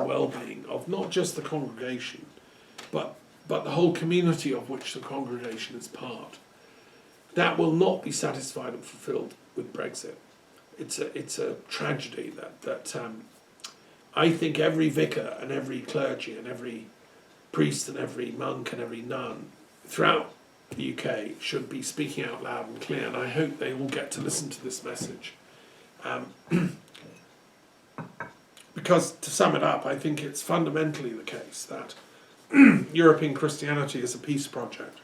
well-being of not just the congregation, but the whole community of which the congregation is part. That will not be satisfied and fulfilled with Brexit. It's a tragedy that I think every vicar and every clergy and every priest and every monk and every nun throughout the UK should be speaking out loud and clear, and I hope they all get to listen to this message. Because, to sum it up, I think it's fundamentally the case that European Christianity is a peace project.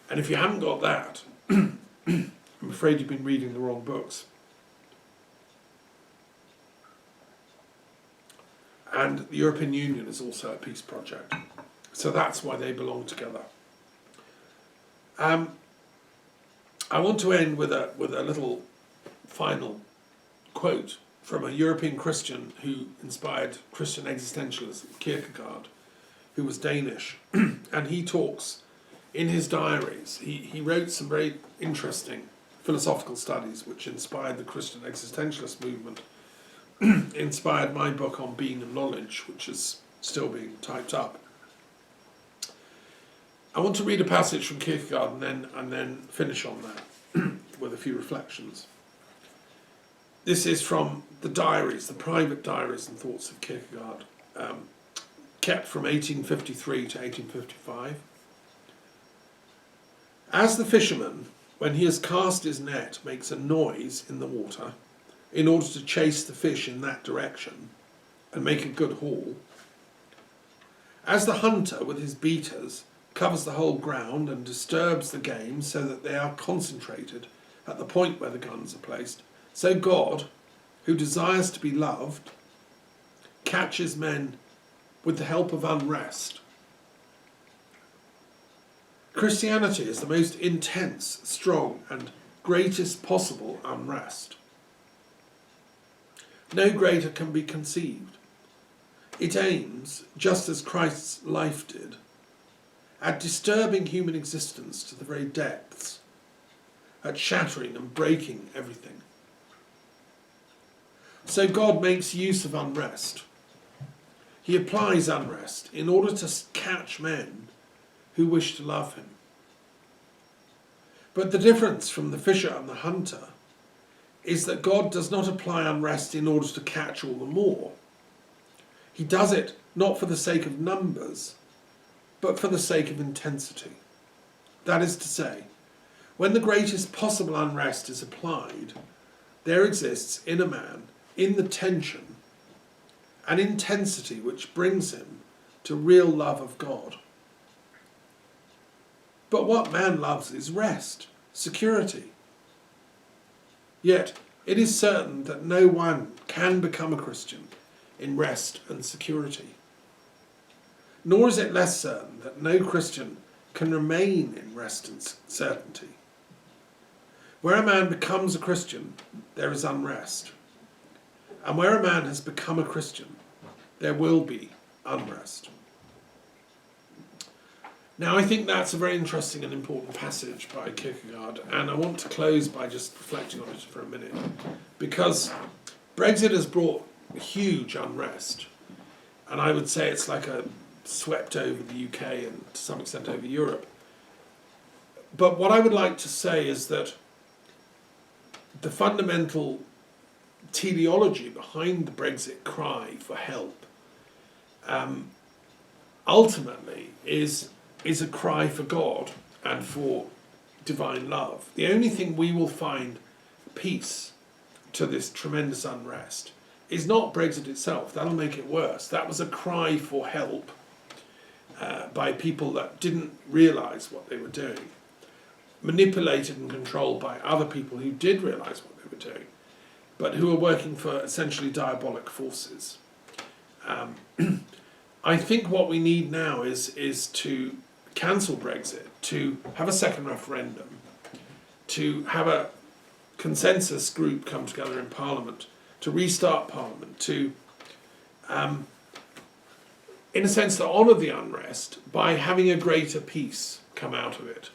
And if you haven't got that, I'm afraid you've been reading the wrong books. And the European Union is also a peace project. So that's why they belong together. I want to end with a little final quote from a European Christian who inspired Christian existentialism, Kierkegaard, who was Danish. And he talks in his diaries. He wrote some very interesting philosophical studies which inspired the Christian existentialist movement, inspired my book on being and knowledge, which is still being typed up. I want to read a passage from Kierkegaard and then finish on that with a few reflections. This is from the diaries, the private diaries and thoughts of Kierkegaard, kept from 1853 to 1855. As the fisherman, when he has cast his net, makes a noise in the water in order to chase the fish in that direction and make a good haul, as the hunter with his beaters covers the whole ground and disturbs the game so that they are concentrated at the point where the guns are placed, so God, who desires to be loved, catches men with the help of unrest. Christianity is the most intense, strong, and greatest possible unrest. No greater can be conceived. It aims, just as Christ's life did, at disturbing human existence to the very depths, at shattering and breaking everything. So God makes use of unrest. He applies unrest in order to catch men who wish to love him. But the difference from the fisher and the hunter is that God does not apply unrest in order to catch all the more. He does it not for the sake of numbers, but for the sake of intensity. That is to say, when the greatest possible unrest is applied, there exists in a man, in the tension, an intensity which brings him to real love of God. But what man loves is rest, security. Yet it is certain that no one can become a Christian in rest and security. Nor is it less certain that no Christian can remain in rest and certainty. Where a man becomes a Christian, there is unrest. And where a man has become a Christian, there will be unrest. Now, I think that's a very interesting and important passage by Kierkegaard, and I want to close by just reflecting on it for a minute, because Brexit has brought huge unrest, and I would say it's like a swept over the UK and to some extent over Europe. But what I would like to say is that the fundamental teleology behind the Brexit cry for help ultimately is a cry for God and for divine love. The only thing we will find peace to this tremendous unrest is not Brexit itself. That'll make it worse. That was a cry for help by people that didn't realise what they were doing, manipulated and controlled by other people who did realise what they were doing, but who are working for essentially diabolic forces. I think what we need now is to cancel Brexit, to have a second referendum, to have a consensus group come together in Parliament, to restart Parliament, to, in a sense, to honour the unrest by having a greater peace come out of it.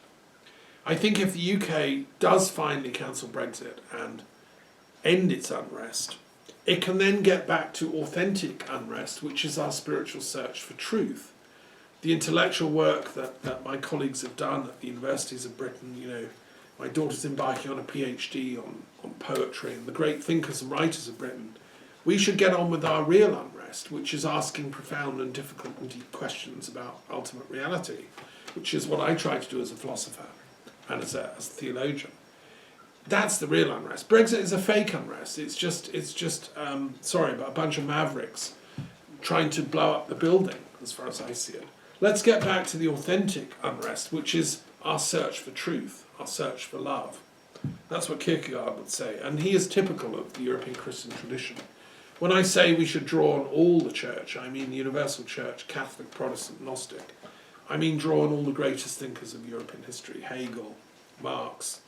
I think if the UK does finally cancel Brexit and end its unrest, it can then get back to authentic unrest, which is our spiritual search for truth. The intellectual work that my colleagues have done at the universities of Britain, you know, my daughter's embarking on a PhD on poetry, and the great thinkers and writers of Britain, we should get on with our real unrest, which is asking profound and difficult and deep questions about ultimate reality, which is what I try to do as a philosopher and as a theologian. That's the real unrest. Brexit is a fake unrest. It's just but a bunch of mavericks trying to blow up the building, as far as I see it. Let's get back to the authentic unrest, which is our search for truth, our search for love. That's what Kierkegaard would say, and he is typical of the European Christian tradition. When I say we should draw on all the church, I mean the universal church, Catholic, Protestant, Gnostic. I mean draw on all the greatest thinkers of European history, Hegel, Marx,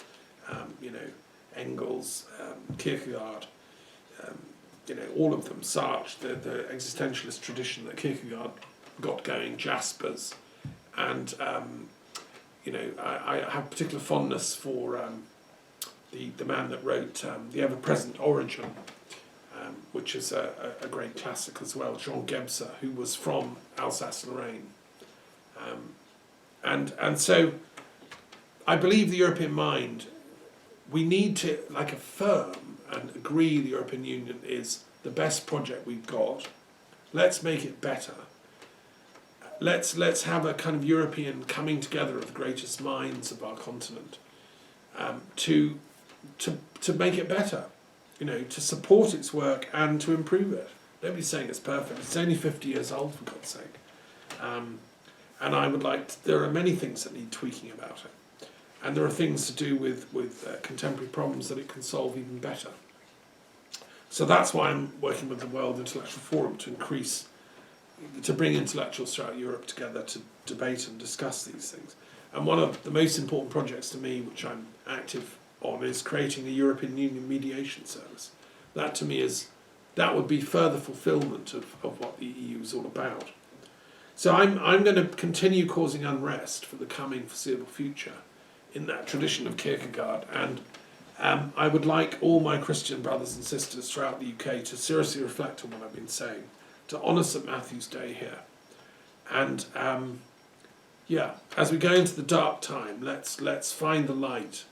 Engels, Kierkegaard, all of them, Sartre, the existentialist tradition that Kierkegaard got going, Jaspers, and I have particular fondness for the man that wrote The Ever-Present Origin, which is a great classic as well, Jean Gebser, who was from Alsace-Lorraine. And so I believe the European mind, we need to affirm and agree the European Union is the best project we've got. Let's make it better. Let's have a kind of European coming together of the greatest minds of our continent to make it better, to support its work and to improve it. Nobody's saying it's perfect. It's only 50 years old, for God's sake. And I would there are many things that need tweaking about it. And there are things to do with contemporary problems that it can solve even better. So that's why I'm working with the World Intellectual Forum to bring intellectuals throughout Europe together to debate and discuss these things. And one of the most important projects to me, which I'm active on, is creating a European Union mediation service. That to me that would be further fulfilment of what the EU is all about. So I'm going to continue causing unrest for the coming foreseeable future in that tradition of Kierkegaard, and I would like all my Christian brothers and sisters throughout the UK to seriously reflect on what I've been saying, to honour St Matthew's Day here, and as we go into the dark time, let's find the light,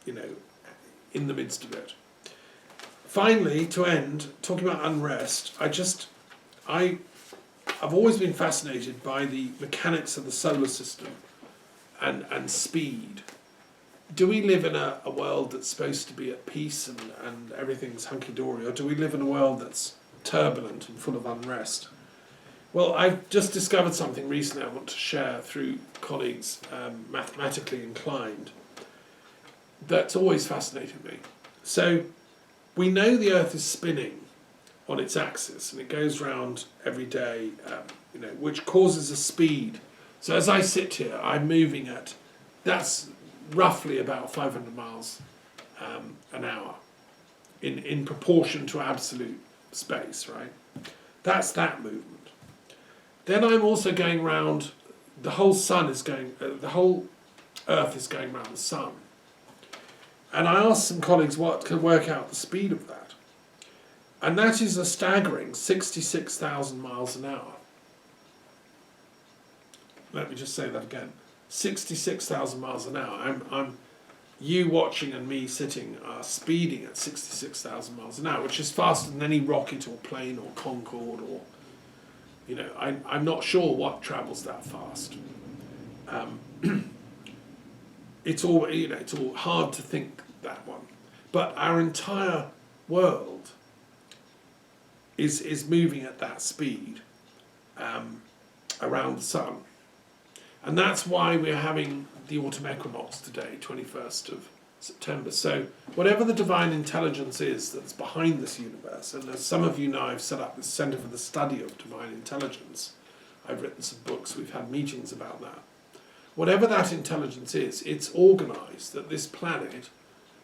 in the midst of it. Finally, to end, talking about unrest, I've always been fascinated by the mechanics of the solar system and speed. Do we live in a world that's supposed to be at peace and everything's hunky-dory, or do we live in a world that's turbulent and full of unrest? Well, I've just discovered something recently I want to share through colleagues mathematically inclined that's always fascinated me. So we know the Earth is spinning on its axis and it goes round every day, which causes a speed. So as I sit here, I'm moving at, that's roughly about 500 miles an hour in proportion to absolute space, right? That's that movement. Then I'm also going round, the whole Earth is going round the sun. And I asked some colleagues what can work out the speed of that. And that is a staggering 66,000 miles an hour. Let me just say that again. 66,000 miles an hour. You watching and me sitting are speeding at 66,000 miles an hour, which is faster than any rocket or plane or Concorde or, I'm not sure what travels that fast. It's all hard to think that one. But our entire world is moving at that speed around the sun. And that's why we're having the autumn equinox today, 21st of September. So whatever the divine intelligence is that's behind this universe, and as some of you know, I've set up this Centre for the Study of Divine Intelligence. I've written some books, we've had meetings about that. Whatever that intelligence is, it's organised that this planet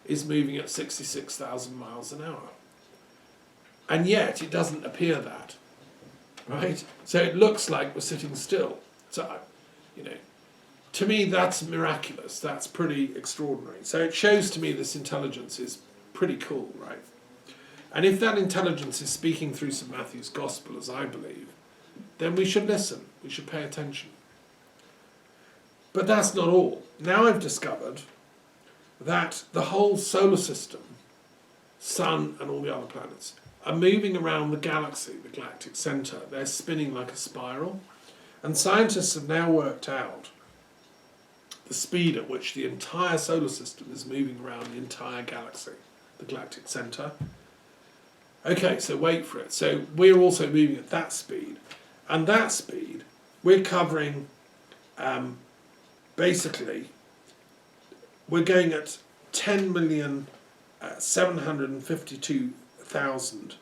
is moving at 66,000 miles an hour. And yet it doesn't appear that, right? So it looks like we're sitting still. So, to me that's miraculous, that's pretty extraordinary. So it shows to me this intelligence is pretty cool, right? And if that intelligence is speaking through St Matthew's Gospel, as I believe, then we should listen, we should pay attention. But that's not all. Now I've discovered that the whole solar system, Sun and all the other planets, are moving around the galaxy, the galactic centre. They're spinning like a spiral. And scientists have now worked out the speed at which the entire solar system is moving around the entire galaxy, the galactic centre. Okay, so wait for it. So we're also moving at that speed. And that speed, we're covering, basically, we're going at 10,752,000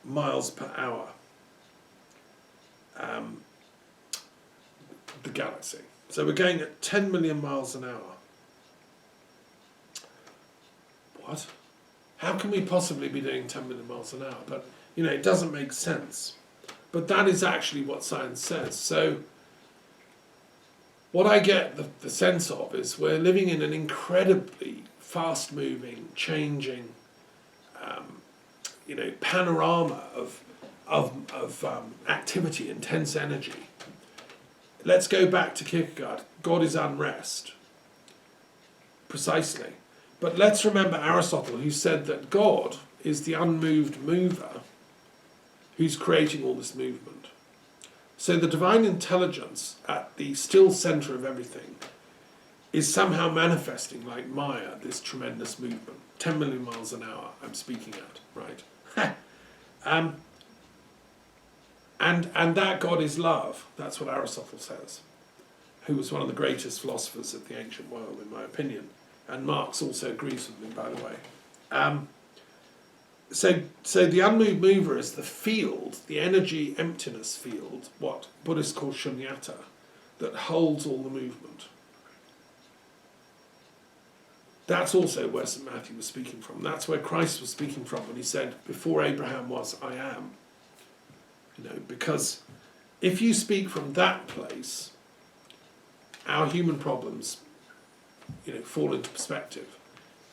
miles per hour. The galaxy. So we're going at 10 million miles an hour. What? How can we possibly be doing 10 million miles an hour? But, you know, it doesn't make sense. But that is actually what science says. So what I get the sense of is we're living in an incredibly fast-moving, changing, panorama of activity, intense energy. Let's go back to Kierkegaard. God is unrest. Precisely. But let's remember Aristotle, who said that God is the unmoved mover who's creating all this movement. So the divine intelligence at the still centre of everything is somehow manifesting like Maya, this tremendous movement. 10 million miles an hour I'm speaking at, right? And that God is love. That's what Aristotle says, who was one of the greatest philosophers of the ancient world, in my opinion. And Marx also agrees with me, by the way. So the unmoved mover is the field, the energy emptiness field, what Buddhists call shunyata, that holds all the movement. That's also where St Matthew was speaking from. That's where Christ was speaking from when he said, before Abraham was, I am. Because if you speak from that place, our human problems, fall into perspective,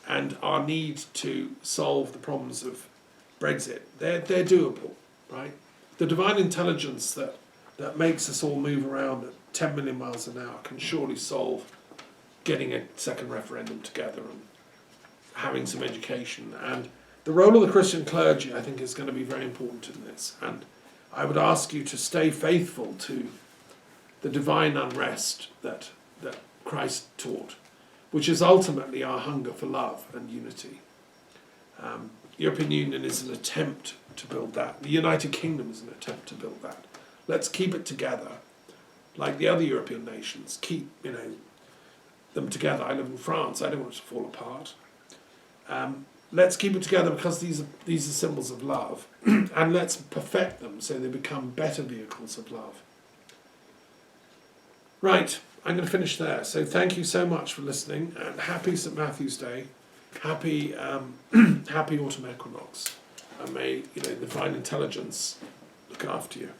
and our need to solve the problems of Brexit, they're doable, right? The divine intelligence that makes us all move around at 10 million miles an hour can surely solve getting a second referendum together and having some education. And the role of the Christian clergy, I think, is going to be very important in this. And I would ask you to stay faithful to the divine unrest that Christ taught, which is ultimately our hunger for love and unity. European Union is an attempt to build that. The United Kingdom is an attempt to build that. Let's keep it together, like the other European nations. Keep, them together. I live in France. I don't want it to fall apart. Let's keep it together because these are symbols of love, and let's perfect them so they become better vehicles of love. Right, I'm going to finish there. So thank you so much for listening, and happy St Matthew's Day, happy happy autumn equinox, and may the divine intelligence look after you.